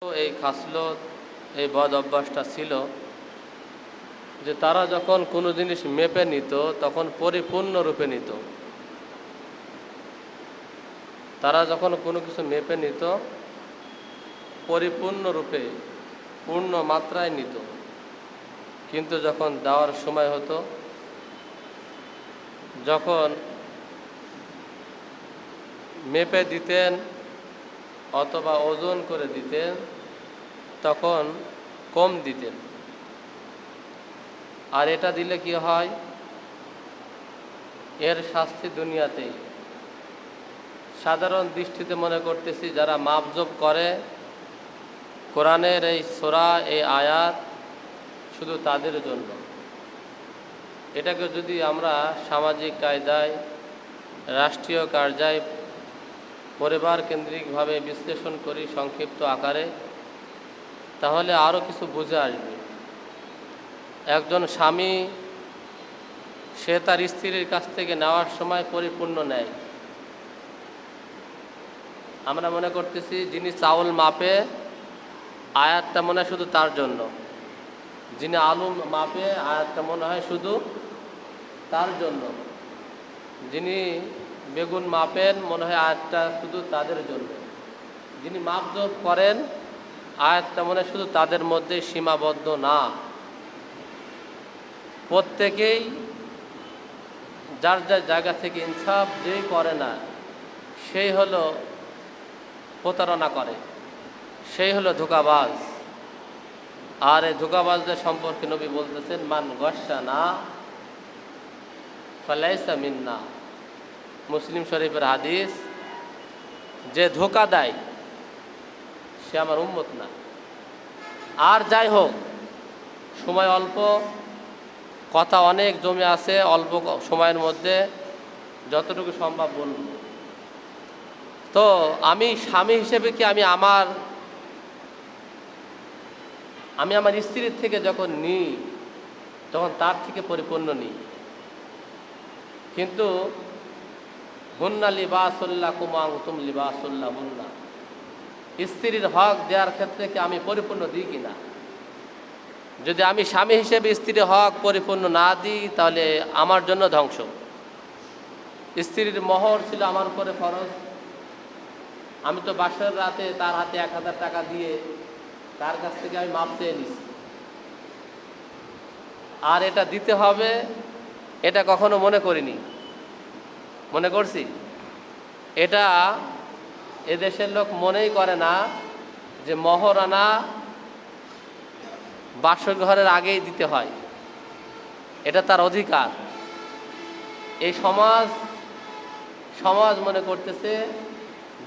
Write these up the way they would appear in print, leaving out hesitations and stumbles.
এই খাসলত এই বদ অভ্যাসটা ছিল যে তারা যখন কোনো জিনিস মেপে নিত তখন পরিপূর্ণরূপে নিত। তারা যখন কোনো কিছু মেপে নিত পরিপূর্ণরূপে পূর্ণ মাত্রায় নিত, কিন্তু যখন দেওয়ার সময় হতো, যখন মেপে দিতেন অথবা ওজন করে দিতেন তখন কম দিতেন। আর এটা দিলে কি হয়, এর শাস্তি দুনিয়াতেই। সাধারণ দৃষ্টিতে মনে করতেছি যারা মাপজোপ করে কোরআনের এই সূরা এই আয়াত শুধু তাদের জন্য। এটাকে যদি আমরা সামাজিক কায়দায় রাষ্ট্রীয় কার্যায় পরিবার কেন্দ্রিকভাবে বিশ্লেষণ করি সংক্ষিপ্ত আকারে, তাহলে আরও কিছু বুঝে আসবে। একজন স্বামী সে তার স্ত্রীর কাছ থেকে নেওয়ার সময় পরিপূর্ণ নেয়। আমরা মনে করতেছি যিনি চাউল মাপে আয়াতটা মনে হয় শুধু তার জন্য, যিনি আলু মাপে আয়াতটা মনে হয় শুধু তার জন্য, যিনি বেগুন মাপেন মনে হয় আয়াতটা শুধু তাদের জন্য, যিনি মাপজোপ করেন আয়াতটা মনে হয় শুধু তাদের মধ্যে সীমাবদ্ধ না। প্রত্যেকেই যার যার জায়গা থেকে ইনসাফ যেই করে না সেই হলো প্রতারণা করে, সেই হলো ধোঁকাবাজ। আর এই ধোঁকাবাজদের সম্পর্কে নবী বলতেছেন, মান গশানা ফালাইসা মিন্না। মুসলিম শরীফের হাদিস, যে ধোঁকা দেয় সে আমার উম্মত না। আর যাই হোক, সময় অল্প, কথা অনেক জমে আছে, অল্প সময়ের মধ্যে যতটুকু সম্ভব বলব। তো আমি স্বামী হিসেবে কি আমি আমার স্ত্রীর থেকে যখন নিই তখন তার থেকে পরিপূর্ণ নিই, কিন্তু হুন্না লিবাসুল্লাকুম ওয়া আনতুম লিবাসুল্লাহুন্না, স্ত্রীর হক দেওয়ার ক্ষেত্রে কি আমি পরিপূর্ণ দিই কিনা। যদি আমি স্বামী হিসেবে স্ত্রীর হক পরিপূর্ণ না দিই তাহলে আমার জন্য ধ্বংস। স্ত্রীর মোহর ছিল আমার উপরে ফরজ, আমি তো বাসর রাতে তার হাতে 1000 টাকা দিয়ে তার কাছ থেকে আমি মাপ চেয়ে নিছি, আর এটা দিতে হবে এটা কখনো মনে করিনি। মনে করছি এটা এদেশের লোক মনেই করে না যে মহারণা বাসর ঘরের আগেই দিতে হয়, এটা তার অধিকার। এই সমাজ মনে করতেছে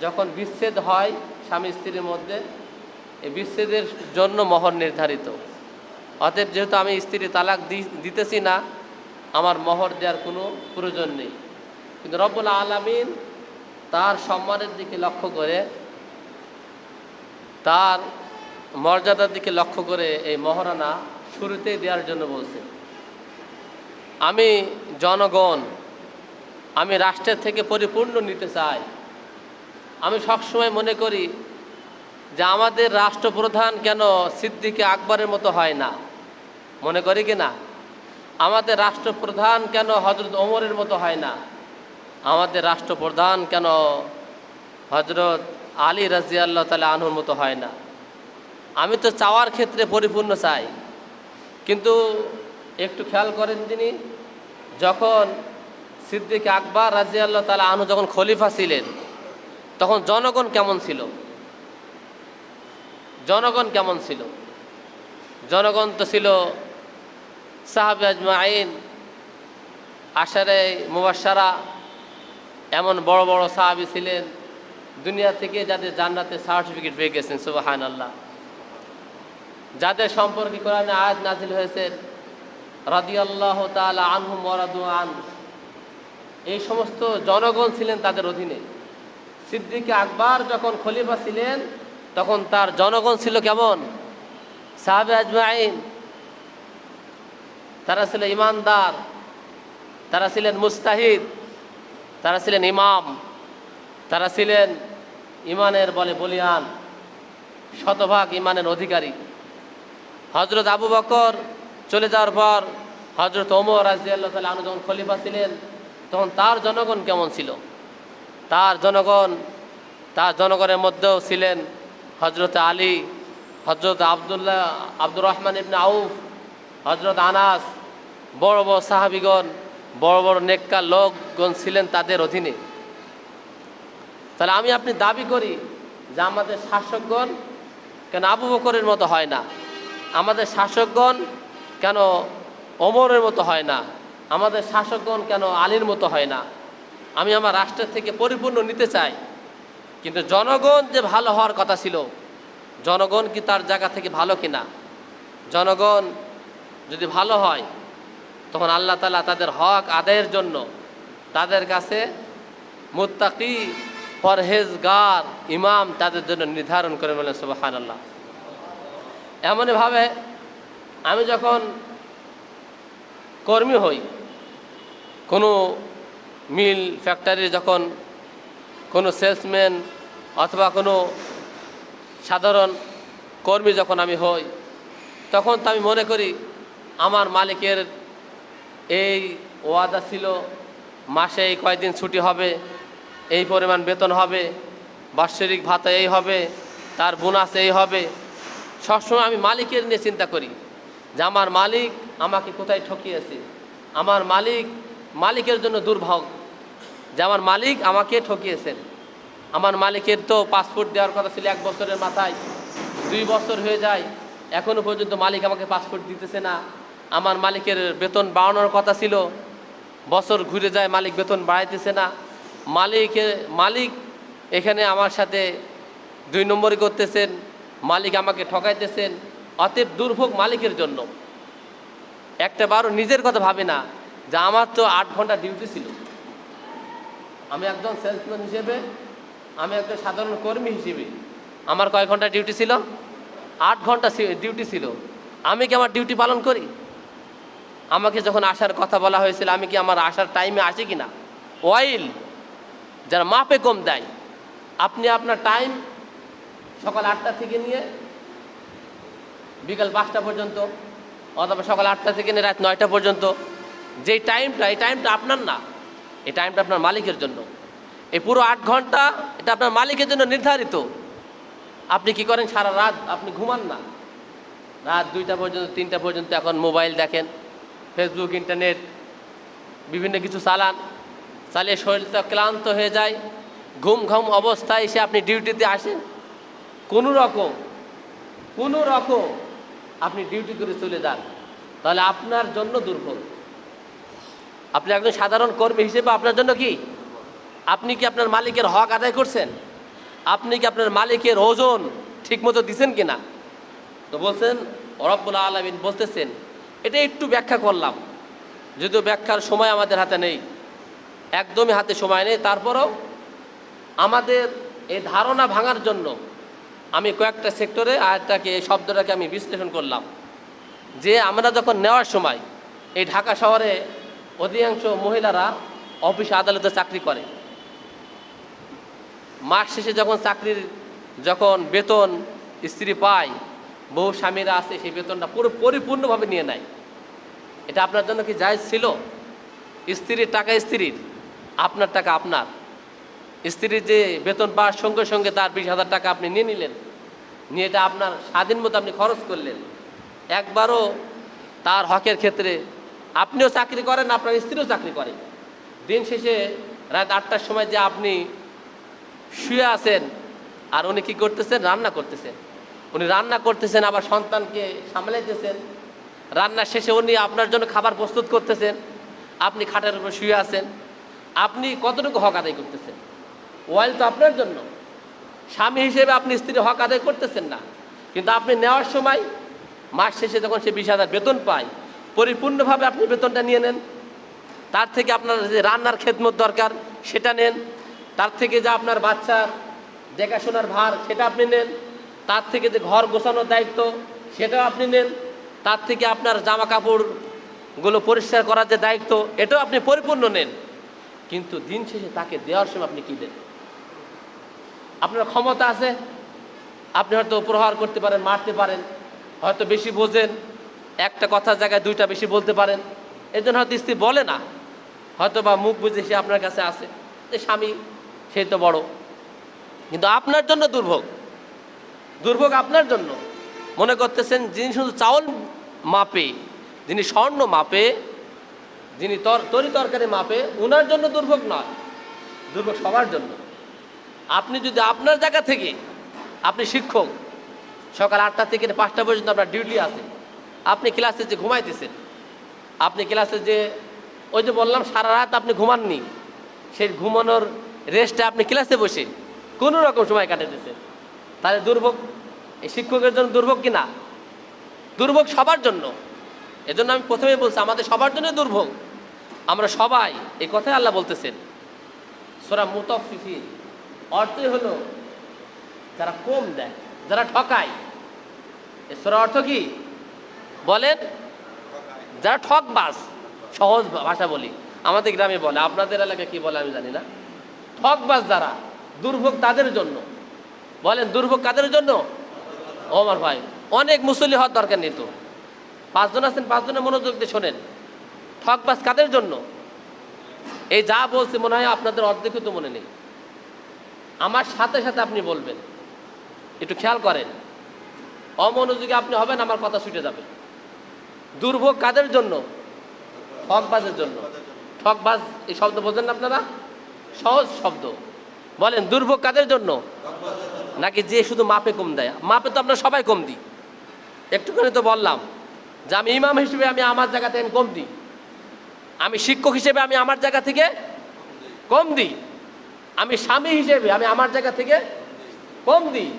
যখন বিচ্ছেদ হয় স্বামী স্ত্রীর মধ্যে, এই বিচ্ছেদের জন্য মোহর নির্ধারিত। অতএব যেহেতু আমি স্ত্রী তালাক দিতেছি না, আমার মোহর দেওয়ার কোনো প্রয়োজন নেই। কিন্তু রব্বুল আলামিন তার সম্মানের দিকে লক্ষ্য করে, তার মর্যাদার দিকে লক্ষ্য করে এই মহারণা শুরুতেই দেওয়ার জন্য বলছে। আমি জনগণ, আমি রাষ্ট্রের থেকে পরিপূর্ণ নিতে চাই। আমি সবসময় মনে করি যে আমাদের রাষ্ট্রপ্রধান কেন সিদ্দিকে আকবরের মতো হয় না, মনে করি কি না? আমাদের রাষ্ট্রপ্রধান কেন হজরত ওমরের মতো হয় না? আমাদের রাষ্ট্রপ্রধান কেন হজরত আলী রাদিয়াল্লাহু তাআলা আনহুর মতো হয় না? আমি তো চাওয়ার ক্ষেত্রে পরিপূর্ণ চাই, কিন্তু একটু খেয়াল করেন তিনি যখন সিদ্দিক আকবর রাদিয়াল্লাহু তাআলা আনহু যখন খলিফা ছিলেন তখন জনগণ কেমন ছিল? জনগণ কেমন ছিল? জনগণ তো ছিল সাহাবে আজমাইন, আশারে মুবাশশারা, এমন বড় বড় সাহাবী ছিলেন দুনিয়া থেকে যাদের জান্নাতের সার্টিফিকেট পেয়ে গেছেন, সুবহানাল্লাহ। যাদের সম্পর্কে কোরআনে আয়াত নাজিল হয়েছে রাদিয়াল্লাহু তাআলা আনহুম ওয়া রাদু আন, এই সমস্ত জনগণ ছিলেন তাদের অধীনে। সিদ্দিক আকবর যখন খলিফা ছিলেন তখন তার জনগণ ছিল কেমন? সাহাবে আজমাইন, তারা ছিল ইমানদার, তারা ছিলেন মুস্তাহিদ, তারা ছিলেন ইমাম, তারা ছিলেন ইমানের বলে বলিয়ান। শতভাগ ইমানের অধিকারী। হজরত আবু বকর চলে যাওয়ার পর হজরত ওমর রাদিয়াল্লাহু তাআলা আনহু যখন খলিফা ছিলেন, তখন তার জনগণ কেমন ছিল? তার জনগণের মধ্যেও ছিলেন হজরত আলী, হজরত আব্দুর রহমান ইবনে আউফ, হজরত আনাস, বড় বড় সাহাবিগণ, বড় বড় নেককার লোকগণ ছিলেন তাদের অধীনে। তাহলে আমি আপনি দাবি করি যে আমাদের শাসকগণ কেন আবু বকরের মতো হয় না, আমাদের শাসকগণ কেন ওমরের মতো হয় না, আমাদের শাসকগণ কেন আলীর মতো হয় না। আমি আমার রাষ্ট্রের থেকে পরিপূর্ণ নিতে চাই, কিন্তু জনগণ যে ভালো হওয়ার কথা ছিল, জনগণ কি তার জায়গা থেকে ভালো কিনা? জনগণ যদি ভালো হয় তখন আল্লাহ তাআলা তাদের হক আদায়ের জন্য তাদের কাছে মুত্তাকি, পরহেজগার ইমাম তাদের জন্য নির্ধারণ করে বলেন সুবহানাল্লাহ। এমনইভাবে আমি যখন কর্মী হই, কোনো মিল ফ্যাক্টরি, যখন কোনো সেলসম্যান অথবা কোনো সাধারণ কর্মী যখন আমি হই, তখন তো আমি মনে করি আমার মালিকের এই ওয়াদা ছিল, মাসে এই কয়দিন ছুটি হবে, এই পরিমাণ বেতন হবে, বাৎসরিক ভাতা এই হবে, তার বোনাস এই হবে। সবসময় আমি মালিকের নিয়ে চিন্তা করি যে আমার মালিক আমাকে কোথায় ঠকিয়েছে, আমার মালিকের জন্য দুর্ভোগ যে আমার মালিক আমাকে ঠকিয়েছেন। আমার মালিকের তো পাসপোর্ট দেওয়ার কথা ছিল 1 বছরের মাথায়, 2 বছর হয়ে যায়, এখনও পর্যন্ত মালিক আমাকে পাসপোর্ট দিতেছে না। আমার মালিকের বেতন বাড়ানোর কথা ছিল, বছর ঘুরে যায়, মালিক বেতন বাড়াইতেছে না। মালিক এখানে আমার সাথে 2 নম্বরই করতেছেন, মালিক আমাকে ঠকাইতেছেন। অতএব দুর্ভোগ মালিকের জন্য। একটা বারও নিজের কথা ভাবে না যে আমার তো 8 ঘন্টা ডিউটি ছিল। আমি একজন সেলসম্যান হিসেবে, আমি একজন সাধারণ কর্মী হিসেবে আমার কয় ঘন্টা ডিউটি ছিল? 8 ঘন্টা ডিউটি ছিল। আমি কি আমার ডিউটি পালন করি? আমাকে যখন আসার কথা বলা হয়েছিল, আমি কি আমার আসার টাইমে আসি কি না? অয়েল যারা মাপে কম দেয়, আপনি আপনার টাইম সকাল 8টা থেকে নিয়ে বিকাল 5টা পর্যন্ত, অথবা সকাল 8টা থেকে নিয়ে রাত 9টা পর্যন্ত, যেই টাইমটা, এই টাইমটা আপনার না, এই টাইমটা আপনার মালিকের জন্য। এই পুরো 8 ঘন্টা এটা আপনার মালিকের জন্য নির্ধারিত। আপনি কি করেন? সারা রাত আপনি ঘুমান না, রাত 2টা পর্যন্ত, 3টা পর্যন্ত এখন মোবাইল দেখেন, ফেসবুক, ইন্টারনেট, বিভিন্ন কিছু চালিয়ে শরীরটা ক্লান্ত হয়ে যায়, ঘুম অবস্থায় এসে আপনি ডিউটিতে আসেন, কোনো রকম আপনি ডিউটি করে চলে যান, তাহলে আপনার জন্য দুর্ভোগ। আপনি একজন সাধারণ কর্মী হিসেবে আপনার জন্য কি? আপনি কি আপনার মালিকের হক আদায় করছেন? আপনি কি আপনার মালিকের ওজন ঠিকমতো দিচ্ছেন কিনা? তো বলছেন রব্বুল আলামিন বলতেছেন, এটা একটু ব্যাখ্যা করলাম, যদিও ব্যাখ্যার সময় আমাদের হাতে নেই, একদমই হাতে সময় নেই। তারপরেও আমাদের এই ধারণা ভাঙার জন্য আমি কয়েকটা সেক্টরে এই শব্দটাকে আমি বিশ্লেষণ করলাম যে আমরা যখন নেওয়ার সময়, এই ঢাকা শহরে অধিকাংশ মহিলারা অফিস আদালতে চাকরি করে, মাস শেষে যখন বেতন স্ত্রী পায়, বহু স্বামীরা আছে সেই বেতনটা পুরো পরিপূর্ণভাবে নিয়ে নেয়। এটা আপনার জন্য কি জায়েজ ছিল? স্ত্রীর টাকা স্ত্রীর, আপনার টাকা আপনার। স্ত্রীর যে বেতন পাওয়ার সঙ্গে সঙ্গে তার 20,000 টাকা আপনি নিয়ে নিলেন, নিয়ে এটা আপনার স্বাধীন মতো আপনি খরচ করলেন। একবারও তার হকের ক্ষেত্রে আপনিও চাকরি করেন, আপনার স্ত্রীও চাকরি করে, দিন শেষে রাত 8টার সময় যে আপনি শুয়ে আছেন আর উনি কী করতেছেন? রান্না করতেছেন। উনি রান্না করতেছেন, আবার সন্তানকে সামলাইতেছেন, রান্নার শেষে উনি আপনার জন্য খাবার প্রস্তুত করতেছেন, আপনি খাটের উপর শুয়ে আছেন। আপনি কতটুকু হক আদায় করতেছেন? ওয়াইল তো আপনার জন্য। স্বামী হিসেবে আপনি স্ত্রীর হক আদায় করতেছেন না, কিন্তু আপনি নেওয়ার সময় মাস শেষে যখন সে 20,000 বেতন পায়, পরিপূর্ণভাবে আপনি বেতনটা নিয়ে নেন। তার থেকে আপনার যে রান্নার খেদমত দরকার সেটা নেন, তার থেকে যে আপনার বাচ্চার দেখাশোনার ভার সেটা আপনি নেন, তার থেকে যে ঘর গোছানোর দায়িত্ব সেটাও আপনি নেন, তার থেকে আপনার জামা কাপড়গুলো পরিষ্কার করার যে দায়িত্ব এটাও আপনি পরিপূর্ণ নেন। কিন্তু দিন শেষে তাকে দেওয়ার সময় আপনি কী দেন? আপনার ক্ষমতা আছে, আপনি হয়তো প্রহার করতে পারেন, মারতে পারেন, হয়তো বেশি বোঝেন, একটা কথার জায়গায় দুইটা বেশি বলতে পারেন, এই জন্য হয়তো স্ত্রী বলে না, হয়তো বা মুখ বুঝে সে আপনার কাছে আসে যে স্বামী সে তো বড়, কিন্তু আপনার জন্য দুর্ভোগ, দুর্ভোগ আপনার জন্য। মনে করতেছেন যিনি শুধু চাউল মাপে, যিনি স্বর্ণ মাপে, যিনি তরি তরকারি মাপে, ওনার জন্য দুর্ভোগ নয়, দুর্ভোগ সবার জন্য। আপনি যদি আপনার জায়গা থেকে, আপনি শিক্ষক, সকাল 8টা থেকে 5টা পর্যন্ত আপনার ডিউটি আছে, আপনি ক্লাসে যে ঘুমাইতেছেন, আপনি ক্লাসে যে ওই যে বললাম সারা রাত আপনি ঘুমাননি, সেই ঘুমানোর রেস্টে আপনি ক্লাসে বসে কোনো রকম সময় কাটাতেছেন, তাহলে দুর্ভোগ এই শিক্ষকের জন্য দুর্ভোগ কি না? দুর্ভোগ সবার জন্য। এজন্য আমি প্রথমেই বলছি আমাদের সবার জন্য দুর্ভোগ। আমরা সবাই, এই কথাই আল্লাহ বলতেছেন সূরা মুতাফফিফিন, অর্থই হলো যারা কম দেয়, যারা ঠকায়। এই সূরার অর্থ কি বলেন? যারা ঠকবাজ, সহজ ভাষা বলি, আমাদের গ্রামে বলে, আপনাদের এলাকায় কি বলে আমি জানি না। ঠকবাজ যারা, দুর্ভোগ তাদের জন্য। বলেন দুর্ভোগ কাদের জন্য? ও আমার ভাই, অনেক মুসল্লি হওয়ার দরকার নেই তো, 5 জন আছেন, 5 জনের মনোযোগ দিয়ে শোনেন। ঠকবাজ কাদের জন্য? এই যা বলছে মনে হয় আপনাদের অর্ধেকও তো মনে নেই, আমার সাথে সাথে আপনি বলবেন, একটু খেয়াল করেন, অমনোযোগী আপনি হবেন, আমার কথা ছুটে যাবে। দুর্ভোগ কাদের জন্য? ঠকবাজের জন্য। ঠকবাজ এই শব্দ বোঝেন না আপনারা? সহজ শব্দ। বলেন দুর্ভোগ কাদের জন্য? নাকি যে শুধু মাপে কম দেয়? মাপে তো আমরা সবাই কম দিই, একটুখানি তো বললাম যে আমি ইমাম হিসেবে আমি আমার জায়গা থেকে কম দিই, আমি শিক্ষক হিসেবে আমি আমার জায়গা থেকে কম দিই, আমি স্বামী হিসেবে আমি আমার জায়গা থেকে কম দিই,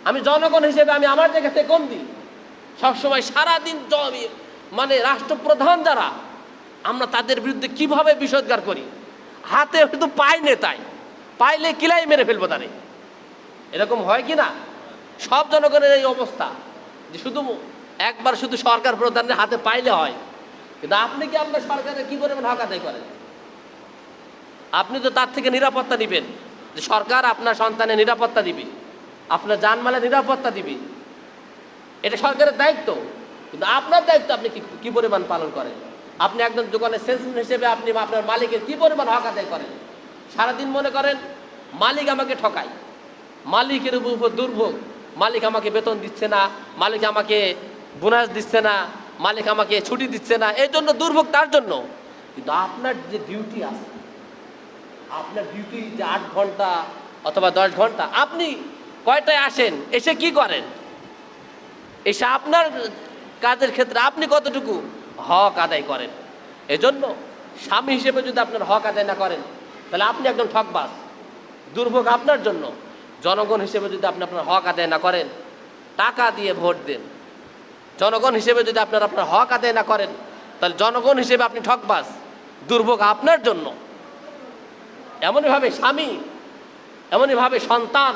আমি জনগণ হিসেবে আমি আমার জায়গা থেকে কম দিই। সবসময় সারাদিন মানে রাষ্ট্রপ্রধান যারা, আমরা তাদের বিরুদ্ধে কিভাবে বিষোদ্গার করি, হাতে শুধু পাই নেতাই, পাইলে কিলাই মেরে ফেলবো তারে। এরকম হয় কি না? সব জনগণের এই অবস্থা যে শুধু একবার শুধু সরকার প্রধানের হাতে পাইলে হয়, কিন্তু আপনি কি আপনার সরকারের কি পরিমাণ হক আদায় করেন? আপনি তো তার থেকে নিরাপত্তা দিবেন, যে সরকার আপনার সন্তানের নিরাপত্তা দিবে, আপনার জানমালের নিরাপত্তা দিবে, এটা সরকারের দায়িত্ব। কিন্তু আপনার দায়িত্ব আপনি কি পরিমাণ পালন করেন? আপনি একজন দোকানের সেলসম্যান হিসেবে আপনি আপনার মালিকের কি পরিমাণ হক আদায় করেন? সারাদিন মনে করেন মালিক আমাকে ঠকায়, মালিকের উপর দুর্ভোগ, মালিক আমাকে বেতন দিচ্ছে না, মালিক আমাকে বোনাস দিচ্ছে না, মালিক আমাকে ছুটি দিচ্ছে না, এই জন্য দুর্ভোগ তার জন্য। কিন্তু আপনার যে ডিউটি আছে, আপনার ডিউটি যে 8 ঘন্টা অথবা 10 ঘন্টা, আপনি কয়টায় আসেন, এসে কি করেন, এসে আপনার কাজের ক্ষেত্রে আপনি কতটুকু হক আদায় করেন। এজন্য স্বামী হিসেবে যদি আপনার হক আদায় না করেন, তাহলে আপনি একজন ঠকবাজ, দুর্ভোগ আপনার জন্য। জনগণ হিসেবে যদি আপনি আপনার হক আদায় না করেন, টাকা দিয়ে ভোট দেন, জনগণ হিসেবে যদি আপনার হক আদায় না করেন, তাহলে জনগণ হিসেবে আপনি ঠকবাজ, দুর্ভোগ আপনার জন্য। এমনইভাবে স্বামী, এমনইভাবে সন্তান,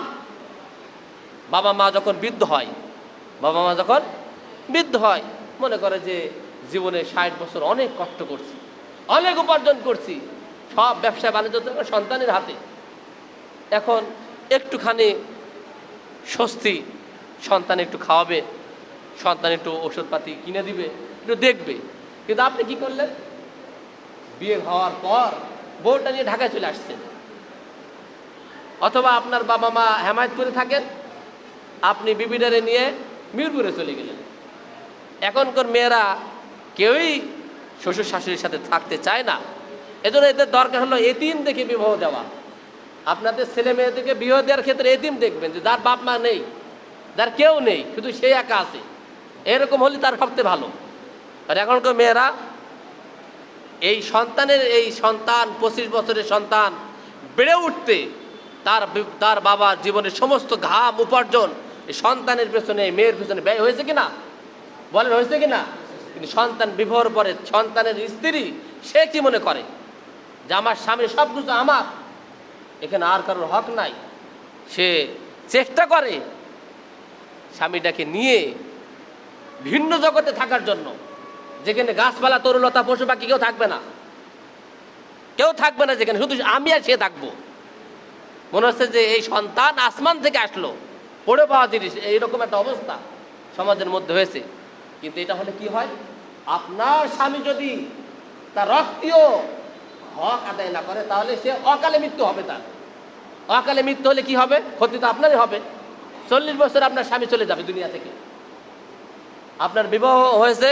বাবা মা যখন বৃদ্ধ হয়, বাবা মা যখন বৃদ্ধ হয়, মনে করে যে জীবনে 60 বছর অনেক কষ্ট করছি, অনেক উপার্জন করছি, সব ব্যবসা বাণিজ্য সন্তানের হাতে, এখন একটুখানি স্বস্তি, সন্তান একটু খাওয়াবে, সন্তান একটু ওষুধপাতি কিনে দিবে, একটু দেখবে। কিন্তু আপনি কি করলেন? বিয়ে হওয়ার পর বউটা নিয়ে ঢাকায় চলে আসছেন, অথবা আপনার বাবা মা হেমায়েতপুরে থাকেন, আপনি বিবিডারে নিয়ে মিরপুরে চলে গেলেন। এখনকার মেয়েরা কেউই শ্বশুর শাশুড়ির সাথে থাকতে চায় না, এজন্য এদের দরকার হলো এতিম দেখে বিবাহ দেওয়া। আপনাদের ছেলে মেয়েদেরকে বিবাহ দেওয়ার ক্ষেত্রে এতিম দেখবেন, যে যার বাপ মা নেই, যার কেউ নেই, শুধু সে একা আছে, এরকম হলে তার সবচেয়ে ভালো। আর এখনকার মেয়েরা এই সন্তান 25 বছরের সন্তান বেড়ে উঠতে, তার বাবার জীবনের সমস্ত ঘাম উপার্জন এই সন্তানের পেছনে, মেয়ের পেছনে ব্যয় হয়েছে কিনা বলেন? হয়েছে কিনা? কিন্তু সন্তান বিবাহের পরে সন্তানের স্ত্রী সে কি মনে করে যে আমার স্বামী সব কিছু আমার, এখানে আর কারোর হক নাই। সে চেষ্টা করে স্বামীটাকে নিয়ে ভিন্ন জগতে থাকার জন্য, যেখানে গাছপালা তরুলতা পশু পাখি কেউ থাকবে না, কেউ থাকবে না, যেখানে শুধু আমি আর সে থাকবো। মনে হচ্ছে যে এই সন্তান আসমান থেকে আসলো, পড়ে পাওয়া জিনিস, এইরকম একটা অবস্থা সমাজের মধ্যে হয়েছে। কিন্তু এটা হলে কি হয়, আপনার স্বামী যদি তার রক্তীয় হক আদায় না করে তাহলে সে অকালে মৃত্যু হবে। তার অকালে মৃত্যু হলে কি হবে, ক্ষতি তো আপনারই হবে। 40 বছর আপনার স্বামী চলে যাবে দুনিয়া থেকে। আপনার বিবাহ হয়েছে,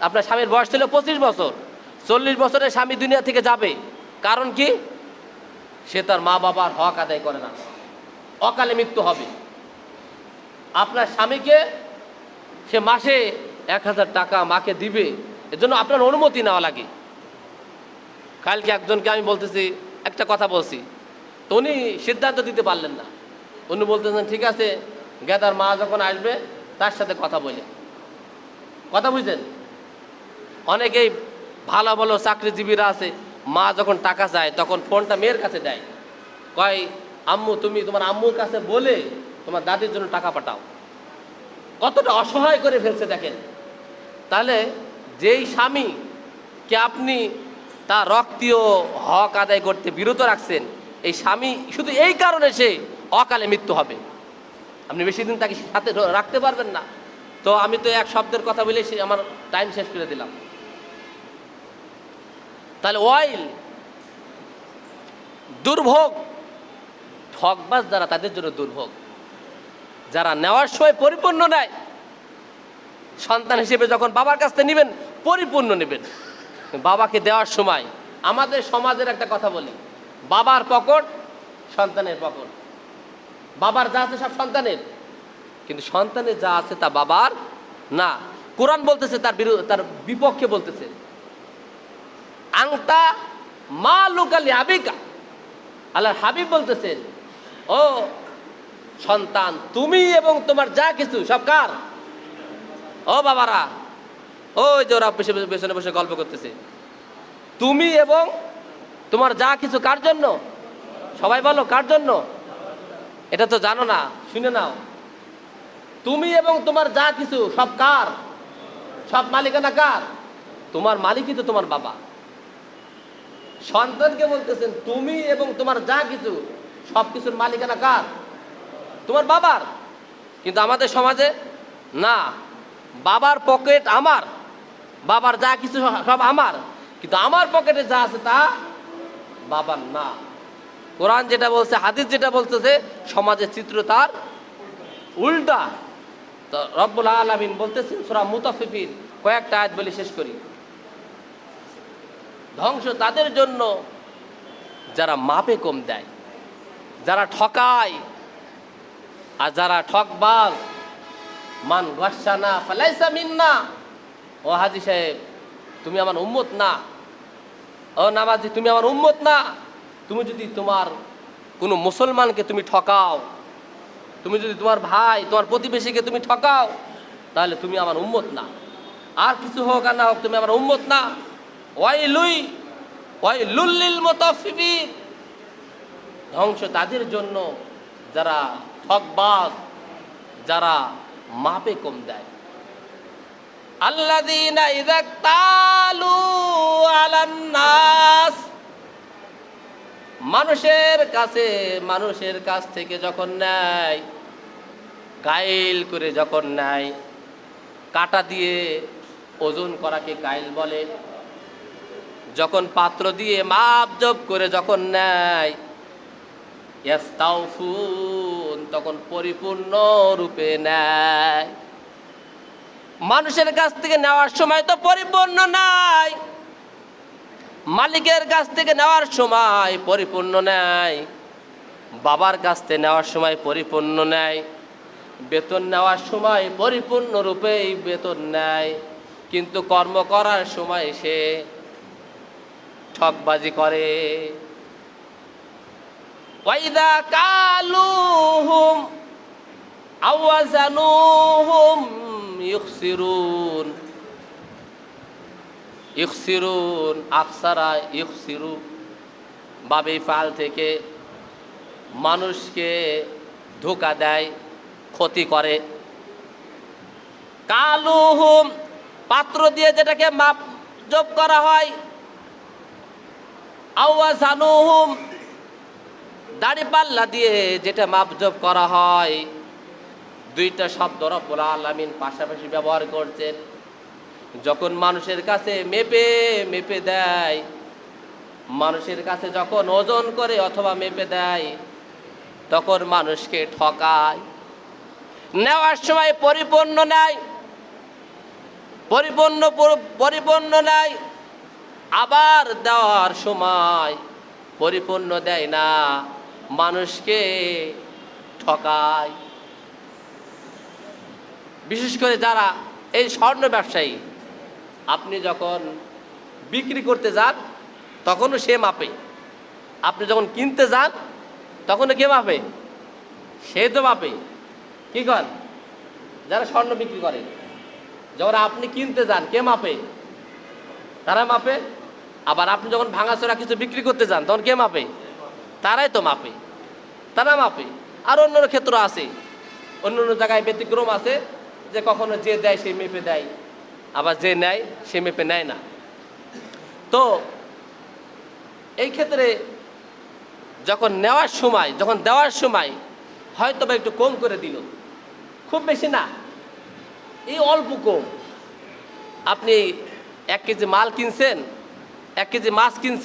আপনার স্বামীর বয়স ছিল 25 বছর, 40 বছরের স্বামী দুনিয়া থেকে যাবে। কারণ কি, সে তার মা বাবার হক আদায় করে না, অকালে মৃত্যু হবে। আপনার স্বামীকে সে মাসে 1000 টাকা মাকে দিবে, এজন্য আপনার অনুমতি নেওয়া লাগে। কালকে একজনকে আমি বলতেছি, একটা কথা বলছি, তো উনি সিদ্ধান্ত দিতে পারলেন না। উনি বলতেছেন ঠিক আছে, গেদার মা যখন আসবে তার সাথে কথা বলে। কথা বুঝছেন, অনেকেই ভালো ভালো চাকরিজীবীরা আছে, মা যখন টাকা চায় তখন ফোনটা মেয়ের কাছে দেয়, কয় আম্মু তুমি তোমার আম্মুর কাছে বলে তোমার দাদির জন্য টাকা পাঠাও। কতটা অসহায় করে ফেলছে দেখেন। তাহলে যেই স্বামীকে আপনি তার রক্তীয় হক আদায় করতে বিরত রাখছেন, এই স্বামী শুধু এই কারণে সে অকালে মৃত্যু হবে। আপনি বেশি দিন তাকে সাথে রাখতে পারবেন না। তো আমি তো এক শব্দের কথা বলে আমার টাইম শেষ করে দিলাম। তাহলে ওয়াইল দুর্ভোগ, ঠকবাজ যারা তাদের জন্য দুর্ভোগ। যারা নেওয়ার সময় পরিপূর্ণ নেয়, সন্তান হিসেবে যখন বাবার কাছ থেকে নেবেন পরিপূর্ণ নেবেন। বাবাকে দেওয়ার সময় আমাদের সমাজের একটা কথা বলি, বাবার পকেট সন্তানের পকেট। বাবার যা আছে সব সন্তানের, কিন্তু সন্তানের যা আছে তা বাবার না। কোরআন বলতেছে তার বিপক্ষে বলতেছে, আংতা মা লুকালি আবিকা। আল্লাহর হাবিব বলতেছেন, ও সন্তান তুমি এবং তোমার যা কিছু সব কার? ও বাবারা, ওই যে ওরা পেছনে বসে গল্প করতেছে, তুমি এবং তোমার যা কিছু কার জন্য? সবাই বলো কার জন্য? এটা তো জানো না, শুনে নাও। তুমি এবং তোমার যা কিছু সব কার? সব মালিকানা কার? তোমার মালিকই তো তোমার বাবা। সন্তানকে বলতেছেন তুমি এবং তোমার যা কিছু সব কিছুর মালিকানা কার? তোমার বাবার। কিন্তু আমাদের সমাজে না, বাবার পকেট আমার, বাবার যা কিছু সব আমার, কিন্তু আমার পকেটে যা আছে তা বাবার না। কোরআন যেটা বলছে, হাদিস যেটা বলতেছে, সমাজের চিত্র তার উল্টা। তো রব্বুল আলামিন বলতেছেন সূরা মুতাফফিফিন, কয়েকটা আয়াত বলে শেষ করি। ধ্বংস তাদের জন্য যারা মাপে কম দেয়, যারা ঠকায়, আর যারা ঠকবাজ। মান গাশানা ফালাইসা মিন্না। ও হাজী সাহেব তুমি আমার উম্মত না, ও নামাজি তুমি আমার উম্মত না। তুমি যদি তোমার কোনো মুসলমানকে তুমি ঠকাও, তুমি যদি তোমার ভাই তোমার প্রতিবেশীকে তুমি ঠকাও, তাহলে তুমি আমার উম্মত না। আর কিছু হোক আর না হোক তুমি আমার উম্মত না। ওয়াইলুল লিল মুতাফফিফিন। ধ্বংস তাদের জন্য যারা ঠকবাজ, যারা মাপে কম দেয়। আল্লাযীনা ইযা তালু আলান নাস। মানুষের কাছ থেকে যখন নেয়, কাইল করে যখন নেয়, কাঁটা দিয়ে ওজন করাকে কাইল বলে। যখন পাত্র দিয়ে মাপ জপ করে যখন নেয়, ইয়াস্তাউফুন, তখন পরিপূর্ণ রূপে নেয়। মানুষের কাছ থেকে নেওয়ার সময় তো পরিপূর্ণ নাই, মালিকের কাছ থেকে নেওয়ার সময় পরিপূর্ণ নেয়, বাবার কাছ থেকে নেওয়ার সময় পরিপূর্ণ নেয়, বেতন নেওয়ার সময় পরিপূর্ণ রূপেই বেতন নেয়, কিন্তু কর্ম করার সময় সে ঠকবাজি করে। ওয়াইদা কালুহুম আও ওয়াজানুহুম ইখসিরুন আকসারা ইখসিরু। বাবে ফাল থেকে মানুষকে ধোঁকা দেয়, ক্ষতি করে। কালুহুম পাত্র দিয়ে যেটাকে মাপ জপ করা হয়, আও ওয়াজানুহুম দাড়ি পাল্লা দিয়ে যেটা মাপ জপ করা হয়, দুইটা শব্দ রব্বুল আলামিন পাশাপাশি ব্যবহার করছেন। যখন মানুষের কাছে মেপে মেপে দেয়, মানুষের কাছে যখন ওজন করে অথবা মেপে দেয়, তখন মানুষকে ঠকায়। নেওয়ার সময় পরিপূর্ণ নেয়, পরিপূর্ণ নেয়, আবার দেওয়ার সময় পরিপূর্ণ দেয় না, মানুষকে ঠকায়। বিশেষ করে যারা এই স্বর্ণ ব্যবসায়ী, আপনি যখন বিক্রি করতে যান তখনও সে মাপে, আপনি যখন কিনতে যান তখনও কে মাপে? সে তো মাপে। কি কর যারা স্বর্ণ বিক্রি করে, যখন আপনি কিনতে যান কে মাপে? তারা মাপে। আবার আপনি যখন ভাঙাচোরা কিছু বিক্রি করতে যান তখন কে মাপে? তারাই তো মাপে, তারা মাপে। আর অন্য ক্ষেত্র আছে, অন্য জায়গায় ব্যতিক্রম আছে, যে কখনো যে দেয় সে মেপে দেয়, আবার যে নেয় সে মেপে নেয় না। তো এই ক্ষেত্রে যখন নেওয়ার সময়, যখন দেওয়ার সময় হয়তো বা একটু কম করে দিল, খুব বেশি না, এই অল্প কম। আপনি 1 কেজি মাল কিনছেন, 1 কেজি মাছ কিনছেন,